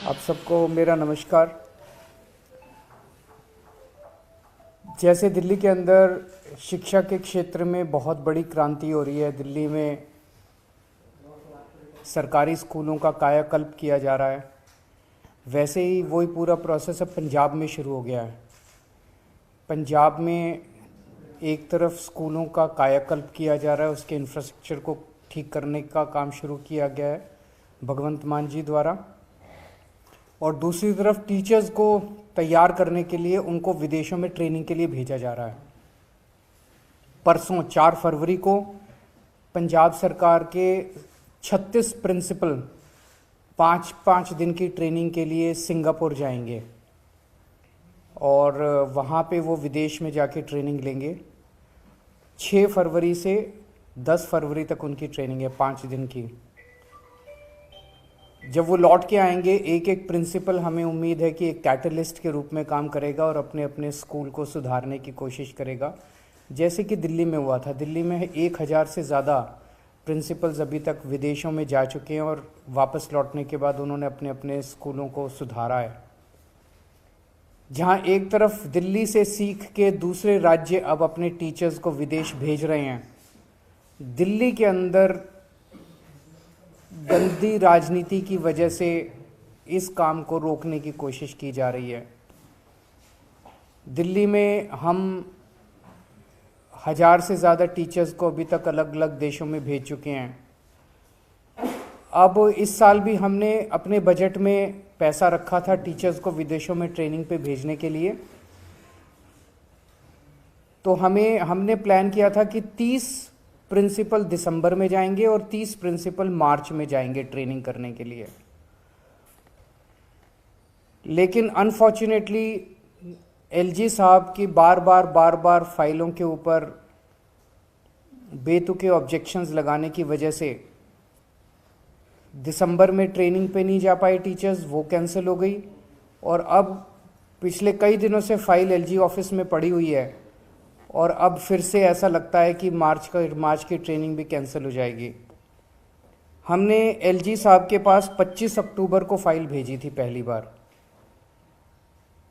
आप सबको मेरा नमस्कार। जैसे दिल्ली के अंदर शिक्षा के क्षेत्र में बहुत बड़ी क्रांति हो रही है, दिल्ली में सरकारी स्कूलों का कायाकल्प किया जा रहा है, वैसे ही वही पूरा प्रोसेस अब पंजाब में शुरू हो गया है। पंजाब में एक तरफ स्कूलों का कायाकल्प किया जा रहा है, उसके इंफ्रास्ट्रक्चर को ठीक करने का काम शुरू किया गया है भगवंत मान जी द्वारा, और दूसरी तरफ टीचर्स को तैयार करने के लिए उनको विदेशों में ट्रेनिंग के लिए भेजा जा रहा है। परसों 4 फरवरी को पंजाब सरकार के 36 प्रिंसिपल 5-5 दिन की ट्रेनिंग के लिए सिंगापुर जाएंगे और वहाँ पे वो विदेश में जाके ट्रेनिंग लेंगे। 6 फरवरी से 10 फरवरी तक उनकी ट्रेनिंग है, 5 दिन की। जब वो लौट के आएंगे, एक एक प्रिंसिपल हमें उम्मीद है कि एक कैटलिस्ट के रूप में काम करेगा और अपने अपने स्कूल को सुधारने की कोशिश करेगा, जैसे कि दिल्ली में हुआ था। दिल्ली में 1000 से ज़्यादा प्रिंसिपल्स अभी तक विदेशों में जा चुके हैं और वापस लौटने के बाद उन्होंने अपने अपने स्कूलों को सुधारा है। जहाँ एक तरफ दिल्ली से सीख के दूसरे राज्य अब अपने टीचर्स को विदेश भेज रहे हैं, दिल्ली के अंदर गंदी राजनीति की वजह से इस काम को रोकने की कोशिश की जा रही है। दिल्ली में हम 1000 से ज़्यादा टीचर्स को अभी तक अलग अलग देशों में भेज चुके हैं। अब इस साल भी हमने अपने बजट में पैसा रखा था टीचर्स को विदेशों में ट्रेनिंग पे भेजने के लिए। तो हमने प्लान किया था कि 30 प्रिंसिपल दिसंबर में जाएंगे और 30 प्रिंसिपल मार्च में जाएंगे ट्रेनिंग करने के लिए। लेकिन अनफॉर्चुनेटली एलजी साहब की बार बार फाइलों के ऊपर बेतुके ऑब्जेक्शंस लगाने की वजह से दिसंबर में ट्रेनिंग पे नहीं जा पाए टीचर्स, वो कैंसिल हो गई। और अब पिछले कई दिनों से फाइल एलजी ऑफिस में पड़ी हुई है और अब फिर से ऐसा लगता है कि मार्च की ट्रेनिंग भी कैंसिल हो जाएगी। हमने एलजी साहब के पास 25 अक्टूबर को फाइल भेजी थी पहली बार।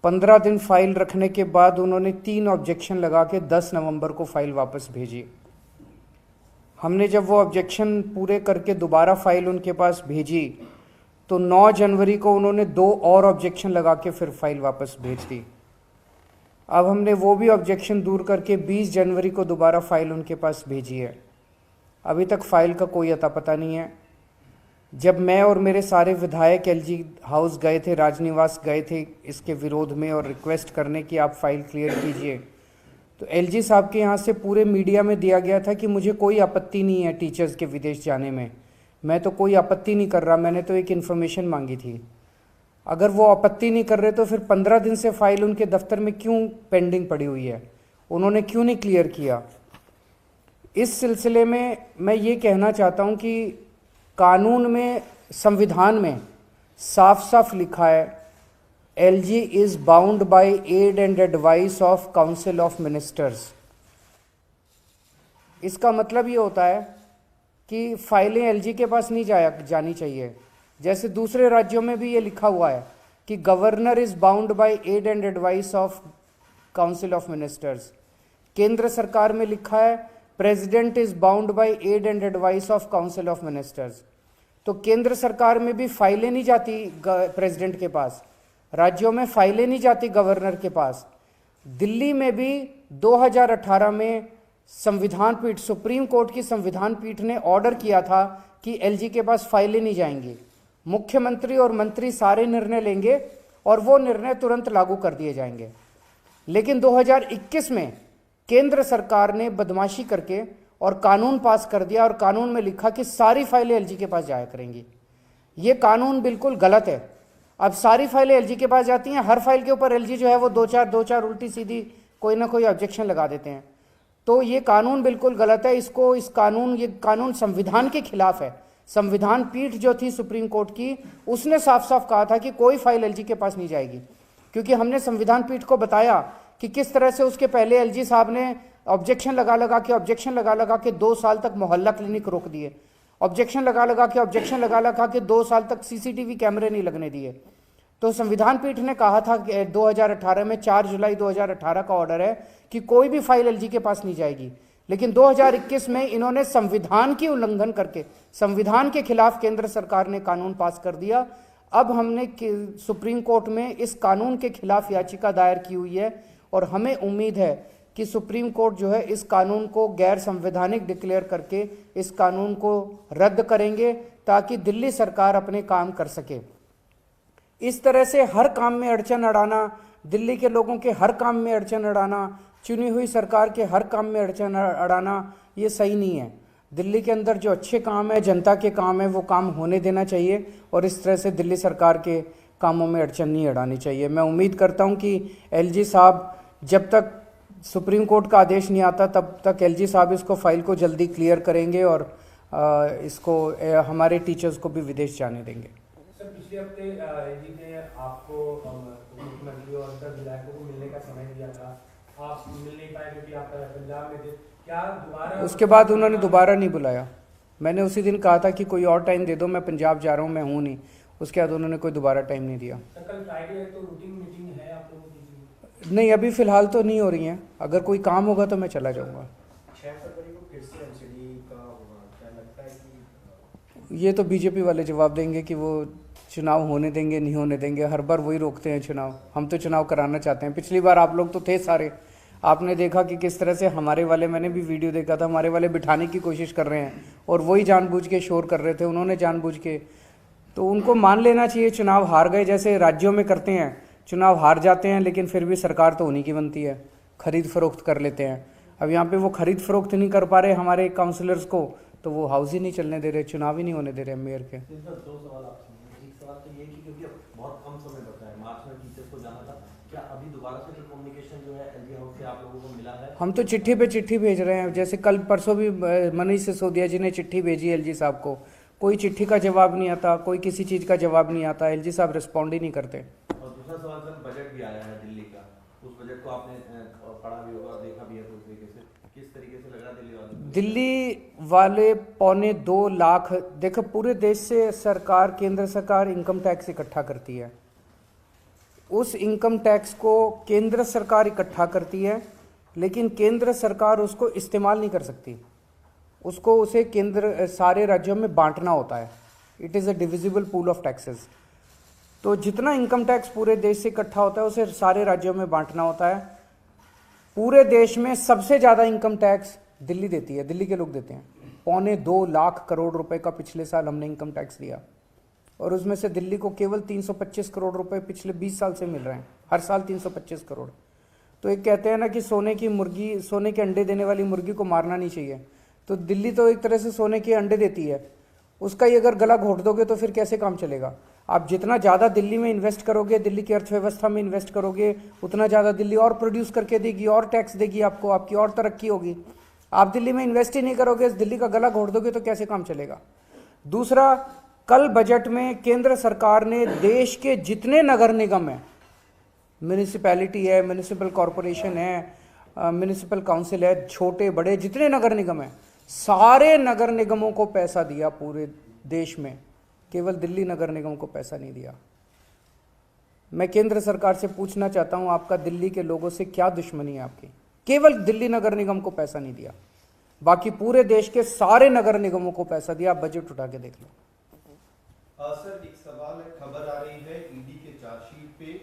15 दिन फाइल रखने के बाद उन्होंने 3 ऑब्जेक्शन लगा के 10 नवंबर को फाइल वापस भेजी। हमने जब वो ऑब्जेक्शन पूरे करके दोबारा फाइल उनके पास भेजी तो 9 जनवरी को उन्होंने 2 और ऑब्जेक्शन लगा के फिर फाइल वापस भेज दी। अब हमने वो भी ऑब्जेक्शन दूर करके 20 जनवरी को दोबारा फाइल उनके पास भेजी है। अभी तक फाइल का कोई अता पता नहीं है। जब मैं और मेरे सारे विधायक एलजी हाउस गए थे, राजनिवास गए थे इसके विरोध में और रिक्वेस्ट करने की आप फाइल क्लियर कीजिए, तो एलजी साहब के यहाँ से पूरे मीडिया में दिया गया था कि मुझे कोई आपत्ति नहीं है टीचर्स के विदेश जाने में, मैं तो कोई आपत्ति नहीं कर रहा, मैंने तो एक इन्फॉर्मेशन मांगी थी। अगर वो आपत्ति नहीं कर रहे तो फिर 15 दिन से फाइल उनके दफ्तर में क्यों पेंडिंग पड़ी हुई है, उन्होंने क्यों नहीं क्लियर किया? इस सिलसिले में मैं ये कहना चाहता हूँ कि कानून में, संविधान में साफ साफ लिखा है LG is bound by add and advice of council of ministers. इसका मतलब ये होता है कि फाइलें एलजी के पास नहीं जानी चाहिए। जैसे दूसरे राज्यों में भी ये लिखा हुआ है कि governor is bound by add and advice of council of ministers. केंद्र सरकार में लिखा है president is bound by add and advice of council of ministers. तो केंद्र सरकार में भी फाइलें नहीं जाती प्रेसिडेंट के पास, राज्यों में फाइलें नहीं जाती गवर्नर के पास। दिल्ली में भी 2018 में संविधान पीठ, सुप्रीम कोर्ट की संविधान पीठ ने ऑर्डर किया था कि एलजी के पास फाइलें नहीं जाएंगी। मुख्यमंत्री और मंत्री सारे निर्णय लेंगे और वो निर्णय तुरंत लागू कर दिए जाएंगे। लेकिन 2021 में केंद्र सरकार ने बदमाशी करके और कानून पास कर दिया और कानून में लिखा कि सारी फाइलें एलजी के पास जाया करेंगी। ये कानून बिल्कुल गलत है। अब सारी फाइलें एलजी के पास जाती हैं, हर फाइल के ऊपर एलजी जो है वो दो चार उल्टी सीधी कोई ना कोई ऑब्जेक्शन लगा देते हैं। तो ये कानून बिल्कुल गलत है। ये कानून संविधान के खिलाफ है। संविधान पीठ जो थी सुप्रीम कोर्ट की, उसने साफ साफ कहा था कि कोई फाइल एलजी के पास नहीं जाएगी, क्योंकि हमने संविधान पीठ को बताया कि किस तरह से उसके पहले एलजी साहब ने ऑब्जेक्शन लगा लगा के 2 साल तक मोहल्ला क्लिनिक रोक दिए। ऑब्जेक्शन लगा लगा के 2 साल तक सीसीटीवी कैमरे नहीं लगने दिए। तो संविधान पीठ ने कहा था कि 2018 में 4 जुलाई 2018 का ऑर्डर है कि कोई भी फाइल एलजी के पास नहीं जाएगी, लेकिन 2021 में इन्होंने संविधान की उल्लंघन करके संविधान के खिलाफ केंद्र सरकार ने कानून पास कर दिया। अब हमने सुप्रीम कोर्ट में इस कानून के खिलाफ याचिका दायर की हुई है और हमें उम्मीद है कि सुप्रीम कोर्ट जो है इस कानून को गैर संवैधानिक डिक्लेयर करके इस कानून को रद्द करेंगे ताकि दिल्ली सरकार अपने काम कर सके। इस तरह से हर काम में अड़चन अड़ाना, दिल्ली के लोगों के हर काम में अड़चन अड़ाना, चुनी हुई सरकार के हर काम में अड़चन अड़ाना, ये सही नहीं है। दिल्ली के अंदर जो अच्छे काम है, जनता के काम है, वो काम होने देना चाहिए और इस तरह से दिल्ली सरकार के कामों में अड़चन नहीं अड़ानी चाहिए। मैं उम्मीद करता हूं कि एलजी साहब, जब तक सुप्रीम कोर्ट का आदेश नहीं आता तब तक एलजी साहब इसको फाइल को जल्दी क्लियर करेंगे और इसको हमारे टीचर्स को भी विदेश जाने देंगे। सर, पिछले हफ्ते एलजी ने आपको मुख्यमंत्री और 10 विधायकों को मिलने का समय दिया था, आप मिल नहीं पाए क्योंकि आप पंजाब में थे। क्या दोबारा उसके बाद उन्होंने दोबारा नहीं बुलाया। मैंने उसी दिन कहा था कि कोई और टाइम दे दो, मैं पंजाब जा रहा हूँ, मैं हूँ नहीं। उसके बाद उन्होंने कोई दोबारा टाइम नहीं दिया। कल फ्राइडे है तो रूटीन मीटिंग है आप लोगों की? नहीं, अभी फिलहाल तो नहीं हो रही हैं। अगर कोई काम होगा तो मैं चला जाऊँगा। 6 फरवरी को फिर से एमसीडी का होगा, क्या लगता है कि? ये तो बीजेपी वाले जवाब देंगे कि वो चुनाव होने देंगे नहीं होने देंगे। हर बार वही रोकते हैं चुनाव। हम तो चुनाव कराना चाहते हैं। पिछली बार आप लोग तो थे सारे, आपने देखा कि किस तरह से हमारे वाले, मैंने भी वीडियो देखा था, हमारे वाले बिठाने की कोशिश कर रहे हैं और वही जानबूझ के शोर कर रहे थे। उन्होंने जानबूझ के, तो उनको मान लेना चाहिए चुनाव हार गए, जैसे राज्यों में करते हैं, चुनाव हार जाते हैं लेकिन फिर भी सरकार तो उन्हीं की बनती है, खरीद फरोख्त कर लेते हैं। अब यहाँ पे वो खरीद फरोख्त नहीं कर पा रहे हमारे काउंसिलर्स को, तो वो हाउस ही नहीं चलने दे रहे, चुनाव ही नहीं होने दे रहे मेयर के। दो सवाल आपसे। एक सवाल तो ये कि क्योंकि अब बहुत कम समय बचा है, मार्च में टीचर्स को जाना था, क्या अभी दोबारा से जो कम्युनिकेशन जो है एलजी हाउस से आप लोगों को मिला है? हम तो चिट्ठी पे चिट्ठी भेज रहे हैं। जैसे कल परसों भी मनीष सिसोदिया जी ने चिट्ठी भेजी एलजी साहब को, कोई चिट्ठी का जवाब नहीं आता, कोई किसी चीज़ का जवाब नहीं आता, एलजी साहब रिस्पॉन्ड ही नहीं करते। और दूसरा सवाल सर, बजट भी आया है दिल्ली का, उस बजट को आपने पढ़ा भी होगा, देखा भी है, तो उस तरीके से किस तरीके से लग रहा दिल्ली वालों? दिल्ली वाले 2.25 लाख, देखो पूरे देश से सरकार, केंद्र सरकार इनकम टैक्स इकट्ठा करती है। उस इनकम टैक्स को केंद्र सरकार इकट्ठा करती है, लेकिन केंद्र सरकार उसको इस्तेमाल नहीं कर सकती। उसको उसे केंद्र सारे राज्यों में बांटना होता है। It is a divisible pool of taxes. तो जितना इनकम टैक्स पूरे देश से इकट्ठा होता है उसे सारे राज्यों में बांटना होता है। पूरे देश में सबसे ज़्यादा इनकम टैक्स दिल्ली देती है, दिल्ली के लोग देते हैं। 2.25 लाख करोड़ रुपए का पिछले साल हमने इनकम टैक्स दिया और उसमें से दिल्ली को केवल 325 करोड़ रुपए पिछले 20 साल से मिल रहे हैं, हर साल 325 करोड़। तो एक कहते हैं ना कि सोने की मुर्गी, सोने के अंडे देने वाली मुर्गी को मारना नहीं चाहिए। तो दिल्ली तो एक तरह से सोने के अंडे देती है, उसका ही अगर गला घोट दोगे तो फिर कैसे काम चलेगा? आप जितना ज़्यादा दिल्ली में इन्वेस्ट करोगे, दिल्ली की अर्थव्यवस्था में इन्वेस्ट करोगे, उतना ज़्यादा दिल्ली और प्रोड्यूस करके देगी, और टैक्स देगी आपको, आपकी और तरक्की होगी। आप दिल्ली में इन्वेस्ट ही नहीं करोगे, दिल्ली का गला घोट दोगे तो कैसे काम चलेगा? दूसरा, कल बजट में केंद्र सरकार ने देश के जितने नगर निगम हैं, म्यूनिसिपैलिटी है, म्यूनिसिपल कॉरपोरेशन है, म्यूनिसिपल काउंसिल है, छोटे बड़े जितने नगर निगम हैं, सारे नगर निगमों को पैसा दिया पूरे देश में। केवल दिल्ली नगर निगम को पैसा नहीं दिया। मैं केंद्र सरकार से पूछना चाहता हूं, आपका दिल्ली के लोगों से क्या दुश्मनी है आपकी? केवल दिल्ली नगर निगम को पैसा नहीं दिया, बाकी पूरे देश के सारे नगर निगमों को पैसा दिया। आप बजट उठा के देख लो। सर, एक सवाल है, खबर आ रही है ईडी के चार्जशीट पे,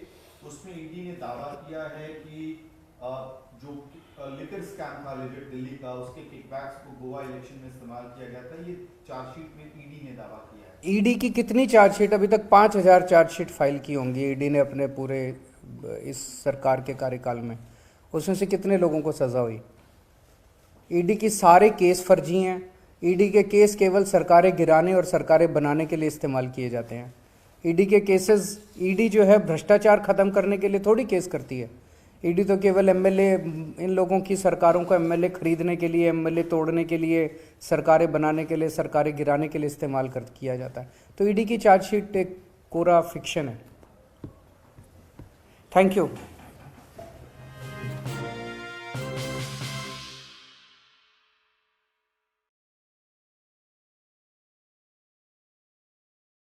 उसमें ईडी ने दावा किया है कि जो लिकर स्कैम था लेजेंड दिल्ली का, उसके किकबैक्स को गोवा इलेक्शन में इस्तेमाल किया गया था। ये चार्जशीट में ईडी ने दावा किया है। ईडी की कितनी चार्जशीट? अभी तक 5000 चार्जशीट फाइल की होंगी ईडी ने अपने पूरे इस सरकार के कार्यकाल में। उसमें से कितने लोगों को सजा हुई? ईडी की सारे केस फर्जी हैं। ईडी के केस केवल सरकारें गिराने और सरकारें बनाने के लिए इस्तेमाल किए जाते हैं। ईडी के केसेस, ईडी जो है भ्रष्टाचार खत्म करने के लिए थोड़ी केस करती है। ईडी तो केवल एमएलए, इन लोगों की सरकारों को एमएलए खरीदने के लिए, एमएलए तोड़ने के लिए, सरकारें बनाने के लिए, सरकारें गिराने के लिए इस्तेमाल किया जाता है। तो ईडी की चार्जशीट एक कोरा फिक्शन है। Thank you.